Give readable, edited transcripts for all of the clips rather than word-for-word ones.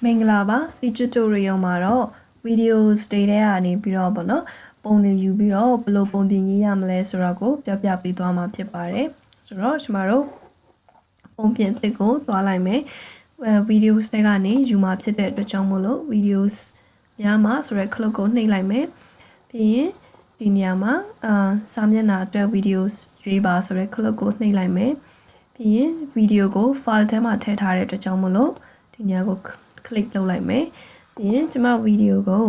မင်္ဂလာပါဒီ tutorial မှာတော့ videos တွေထဲကနေပြီးတော့ပေါ့နော်ပုံတွေယူပြီးတော့ဘယ်လိုပုံပြင်ရေးရမလဲဆိုတော့ကိုပြောပြပေးသွားမှာဖြစ်ပါတယ်ဆိုတော့ကျွန်တော်တို့ပုံပြင်သစ်ကိုသွားလိုက်မယ်videos တွေကနေယူမှာဖြစ်တဲ့အတွက်ကြောင့်မို့လို့ videos များမှာဆိုတဲ့ခလုတ်ကိုနှိပ်လိုက်မယ်ပြီးရင်ဒီနေရာမှာစာမျက်နှာအတွက် videos ရွေးပါဆိုတဲ့ခလုတ်ကိုနှိပ်လိုက်မယ်ပြီးရင် video ကို file ထဲမှာထည့်ထားတဲ့အတွက်ကြောင့်မို့လို့ဒီနေရာကိုclick လုပ်လိုက်မယ်ပြီးရင်ကျွန်မဗီဒီယိုကို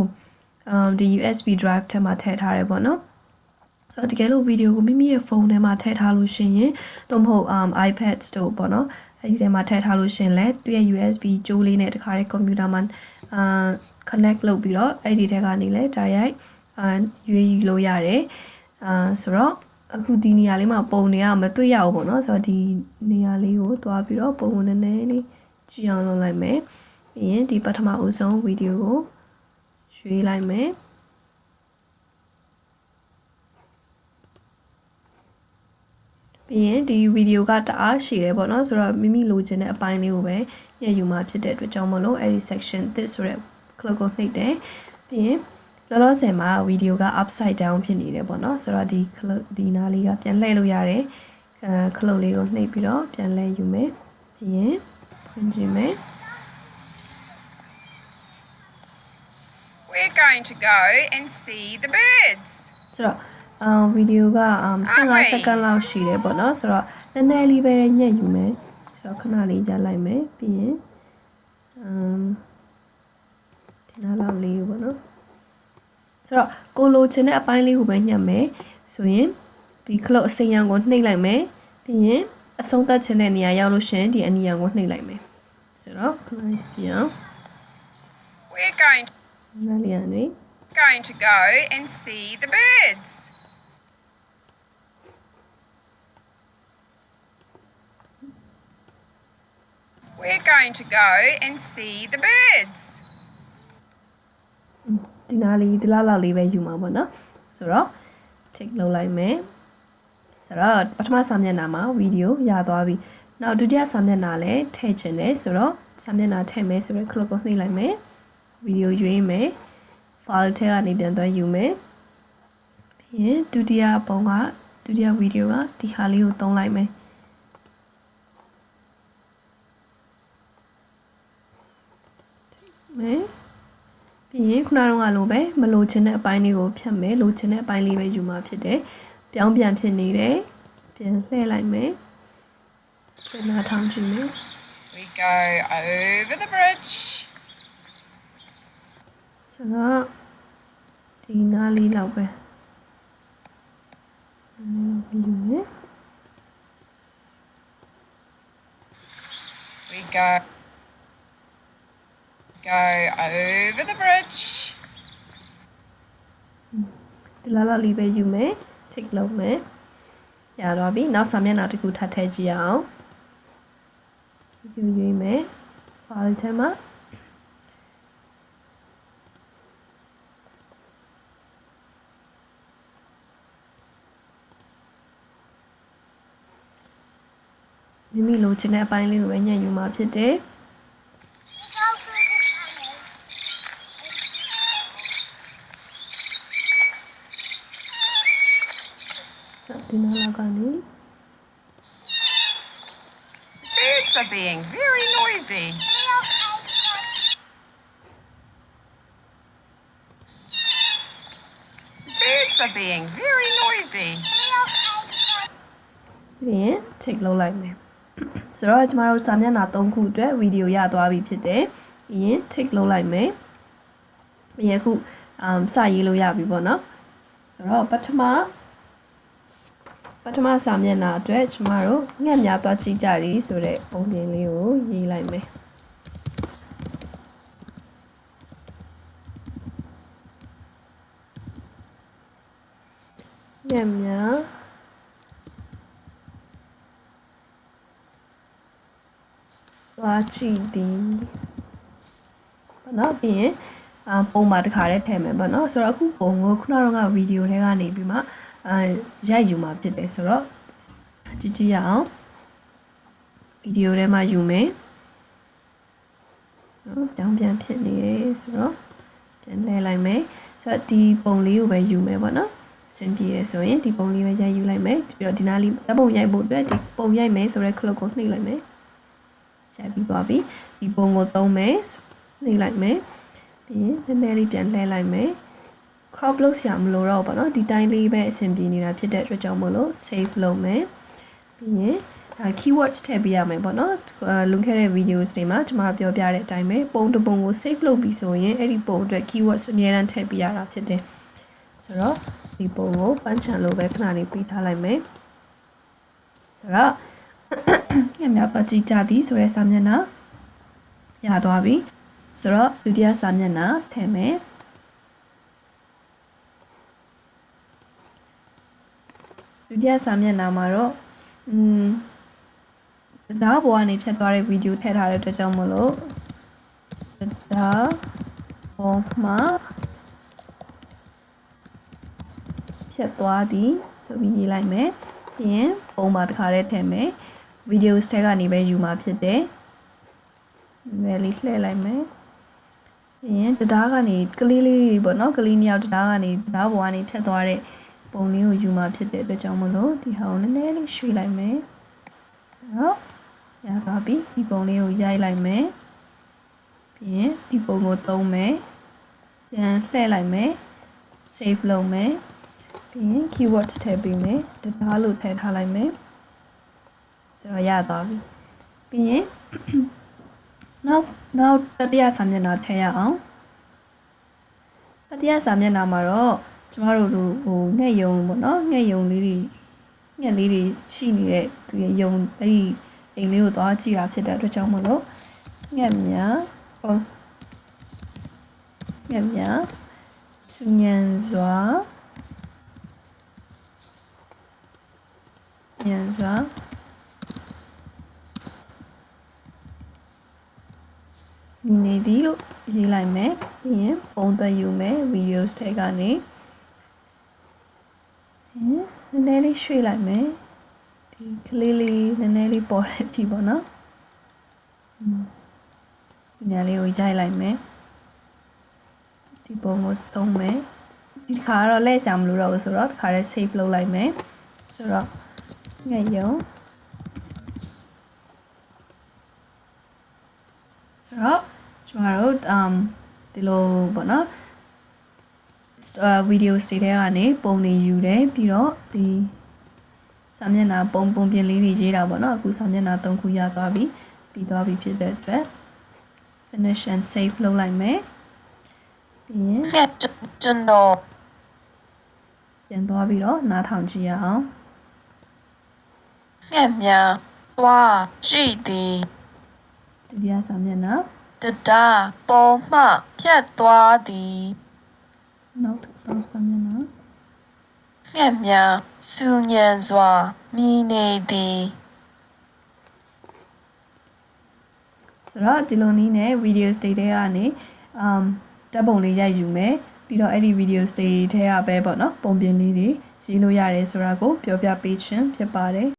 ဒီ USB drive ထဲမှာထည့်ထားရပေါ့နော်ဆိုတော့တကယ်လို့ဗီဒီယိုကိုမိမိရဲ့ဖုန်းထဲမှာထည့်ထားလို့ရှိရင်တော့မဟုတ်iPad တို့ပေါ့နော်အဲဒီထဲမှာထည့်ထားလို့ရှိရင်လည်းသူ့ရဲ့ USB ကြိုးလေးနဲ့တခါတည်းကွန်ပျူတာမှာconnect လုပ်ပြီးတော့အဲ့ဒီထဲကနေလည်းတိုက်ရိုက်ရွေးယူလို့ရတယ်ဆိုတော့အခုဒီနေရာလေးမှာပုံတွေကမတွေ့ရဘူးပေါ့နော်ဆိုတော့ဒီနေရာလေးကိုတွားပြီးတော့ပုံနည်းနည်းလေးကြည့်အောင်လုပ်လိုက်မယ်ပြီးရင်ဒီပထမအဦးဆုံးဗီဒီယိုကိုရွေးလိုက်မယ်ပြီးရင်ဒီဗီဒီယိုကတအားရှည်တယ်ပေါ့နော်ဆိုတော့မိမိလိုချင်တဲ့အပိုင်းလေးကိုပဲညှက်ယူမှာဖြစ်တဲ့အတွက်ကြောင့်မလို့အဲဒီ section တစ်ဆိုတဲ့ clip ကိုနှိပ်တယ်ပြီးရင်လောလောဆယ်မှာဗီဒီယိုက upside down ဖြစ်နေတယ်ပေါ့နော်ဆိုတော့ဒီနားလေးကပြန်လှည့်လို့ရတယ်ခလုတ်လေးကိုနှိပ်ပြီးတော့ပြန်လှည့်ယူမယ်ပြီးရင်ဖွင့်ကြည့်မယ်We're going to go and see the birds. ဆိုတော့ဗီဒီယိုက15စက္ကန့်လောက်ရှိတယ်ပေါ့နော်ဆိုတော့နည်းနည်းလေးပဲညှက်ယူမယ်ဆိုတော့ခဏလေးကြာလိုက်မယ်ပြီးရင်ဒီနားလောက်လေးပေါ့နော်ဆိုတော့ကိုလိုချင်တဲ့အပိုင်းလေးကိုပဲညှက်မယ်ဆိုရင်ဒီခလုတ်အစိမ်းရောင်ကိုနှိပ်လိုက်မယ်ပြီးရင်အဆုံးသတ်ချင်တဲ့နေရာရောက်လို့ရှိရင်ဒီအနီရောင်ကိုနှိပ်လိုက်မယ်ဆိုတော့ခဏလေးကြည့်အောင် We're going to go and see the birds. We're going to go and see the birds. ဒီနားလေးဒီလောက်လေးပဲယူမှာပေါ့နော်ဆိုတော့ take လုပ်လိုက်မယ်ဆိုတော့ပထမစာမျက်နှာမှာဗီဒီယိုရသွားပြီနောက်ဒုတိယစာမျက်နှာလည်းထည့်ချင်တယ်ဆိုတော့စာမျက်နှာထည့်မယ်ဆိုတော့ clip ကိုနှိပ်လိုက်မယ်ဗီဒီယိုရွေးမယ် file ထဲကနေပြန်သွားယူမယ်ပြီးရင်ဒုတိယဗီဒီယိုကဒီဟာလေးကိုသုံးလိုက်မယ်ပြီးရင်ခုနကတော့လိုပဲမလိုချင်တဲ့အပိုင်းလေးကိုဖြတ်မယ်လိုချင်တဲ့အပိုင်းလေးပဲယူမှာဖြစ်တယ်ပြောင်းပြန်ဖြစ်နေတယ်ပြန်လှည့်လိုက်မယ်ပြန်နားထောင်ကြည့်မယ် We go over the bridge. ဆိုတော့ဒီနားလေးလောက်ပဲယူမယ် We go over the bridge. ဒီလောက်လေးပဲယူမယ် take လုပ်မယ်ရတော့ပြီနောက်စာမျက်နှာတစ်ခုထပ်ထည့်ကြည့်အောင်ယူရွေးမယ် file ထဲမှာမိမိလိုချင်တဲ့အပိုင်းလေးကိုပဲညှက်ယူမှာဖြစ်တယ်ဒီနားလောက်ကနေ Birds are being very noisy. Birds are being very noisy. ပြီးရင် take လုပ်လိုက်မယ်ဆိုတော့ကျမတို့စာမျက်နှာ3ခုအတွက်ဗီဒီယိုရသွားပြီဖြစ်တယ်ပြီးရင် take လုပ်လိုက်မယ်ပြီးရင်အခုစရေးလို့ရပြီပေါ့နော်ဆိုတော့ပထမစာမျက်နှာအတွက်ကျမတို့ငှက်များသွားကြည့်ကြရည်ဆိုတဲ့ပုံပြင်လေးကိုရေးလိုက်မယ်ငှက်များသွားကြည့်သည်ဘာလို့ပြီးရင်ပုံမှာတစ်ခါတည်းထည့်မယ်ပေါ့နော်ဆိုတော့အခုပုံကိုခုနကဗီဒီယိုထဲကနေပြီးမှရိုက်ယူမှာဖြစ်တယ်ဆိုတော့ကြည့်ရအောင်ဗီဒီယိုထဲမှာယူမယ် ပြောင်းပြန်ဖြစ်နေရဆိုတော့ပြန်လဲလိုက်မယ်ဆိုတော့ဒီပုံလေးကိုပဲယူမယ်ပေါ့နော်အဆင်ပြေတယ်ဆိုရင်ဒီပုံလေးပဲရိုက်ယူလိုက်မယ်ပြီးတော့ဒီနားလေးဓာတ်ပုံရိုက်ဖို့အတွက်ဒီပုံရိုက်မယ်ဆိုတဲ့ခလုတ်ကိုနှိပ်လိုက်မယ်ရိုက်ပြီးသွားပြီဒီပုံကိုသုံးမယ်နှိပ်လိုက်မယ်ပြီးရင်နည်းနည်းလေးပြန်လှည့်လိုက်မယ် crop လုပ်ဆရာမလို့တော့ပေါ့နော်ဒီတိုင်းလေးပဲအဆင်ပြေနေတာဖြစ်တဲ့အတွက်ကြောင့်မို့လို့ save လုပ်မယ်ပြီးရင်keywords ထည့်ပေးရမယ်ပေါ့နော်လွန်ခဲ့တဲ့ videos တွေမှာကျွန်မပြောပြတဲ့အတိုင်းပဲပုံတစ်ပုံကို save လုပ်ပြီးဆိုရင်အဲ့ဒီပုံအတွက် keywords အများအားထည့်ပေးရတာဖြစ်တယ်ဆိုတော့ဒီပုံကိုပန်းချန်လို့ပဲခဏလေးပေးထားလိုက်မယ်ဆိုတော့ညများပါကြည့်ကြသည်ဆိုတဲ့စာမျက်နှာရသွားပြီဆိုတော့ဒုတိယစာမျက်နှာထည့်မယ်ဒုတိယစာမျက်နှာမှာတော့ဒါဘောကနေဖြတ်သွားတဲ့ဗီဒီယိုထည့်ထားတဲ့အတွက်ကြောင့်မလို့ဒါဘောမှာဖြတ်သွားသည်ဆိုပြီးရေးလိုက်မယ်ပြီးရင်ပုံမှာတစ်ခါတည်းထည့်မယ်ဗီဒီယိုထဲကနေပဲယူမှာဖြစ်တယ်နည်းလေးလှည့်လိုက်မယ်ပြီးရင်တရားကနေကလေးလေးပေါ့နော်ကလေးနှစ်ယောက်တရားကနေတရားဘောကနေဖြတ်သွားတဲ့ပုံလေးကိုယူမှာဖြစ်တဲ့အတွက်ကြောင့်မလို့ဒီဟာကိုနည်းနည်းလေးရွှေ့လိုက်မယ်ဟုတ်ရပါပြီဒီပုံလေးကိုရိုက်လိုက်မယ်ပြီးရင်ဒီပုံကိုသုံးမယ်ပြန်လှည့်လိုက်မယ် save လုပ်မယ်ပြီးရင် keywords ထည့်ပေးမယ်တရားလို့ထည့်ထားလိုက်မယ်ဆိုတော့ရသွားပြီပြီးရင်နောက်တတိယစာမျက်နှာထည့်ရအောင်တတိယစာမျက်နှာမှာတော့ကျမတို့ငှက်ယုံပေါ့နော်ငှက်ယုံလေးတွေငှက်လေးတွေရှိနေတဲ့သူရဲ့ယုံအဲ့ဒီအိမ်လေးကိုသွားကြည့်တာဖြစ်တဲ့အတွက်ကြောင့်မလို့ငှက်များစူညံစွာနေသည်လို့ရေးလိုက်မယ်ပြီးရင်ပုံသွက်ယူမယ် videos ထဲကနေနည်းနည်းလေးရွှေ့လိုက်မယ်ဒီကလေးလေးနည်းနည်းလေးပေါ်တဲ့အထိပေါ့နော်ဒီညာလေးကိုရိုက်လိုက်မယ်ဒီပုံကိုသုံးမယ်ဒီခါကတော့လဲချာမလို့တော့ဘူးဆိုတော့ဒီခါလေး save လုပ်လိုက်မယ်ဆိုတော့ငှက်ယုံဆိုတော့ကျွန်တော်တို့ဒီလိုပေါ့နော်videos တွေထဲကနေပုံတွေယူတယ်ပြီးတော့ဒီစာမျက်နှာပုံပြင်လေးတွေရေးတာပေါ့နော်အခုစာမျက်နှာ3ခုရသွားပြီပြီးသွားပြီဖြစ်တဲ့အတွက် finish and save လုပ်လိုက်မယ်ပြီးရင်ကျွန်တော်ပြန်သွားပြီးတော့နားထောင်ကြည့်ရအောင်ငှက်များသွားကြည့်သည် ဒုတိယစာမျက်နှာတရားပေါ်မှဖြတ်သွားသည်နောက်တော့စာမျက်နှာငှက်များစူညံစွာမြည်နေသည်ဆိုတော့ဒီလိုနည်းနဲ့ videos တွေထဲကနေဓာတ်ပုံလေးရိုက်ယူမယ်ပြီးတော့အဲ့ဒီ videos တွေထဲကပဲပေါ့နော်ပုံပြင်လေးတွေရေးလို့ရတယ်ဆိုတာကိုပြောပြပေးခြင်းဖြစ်ပါတယ်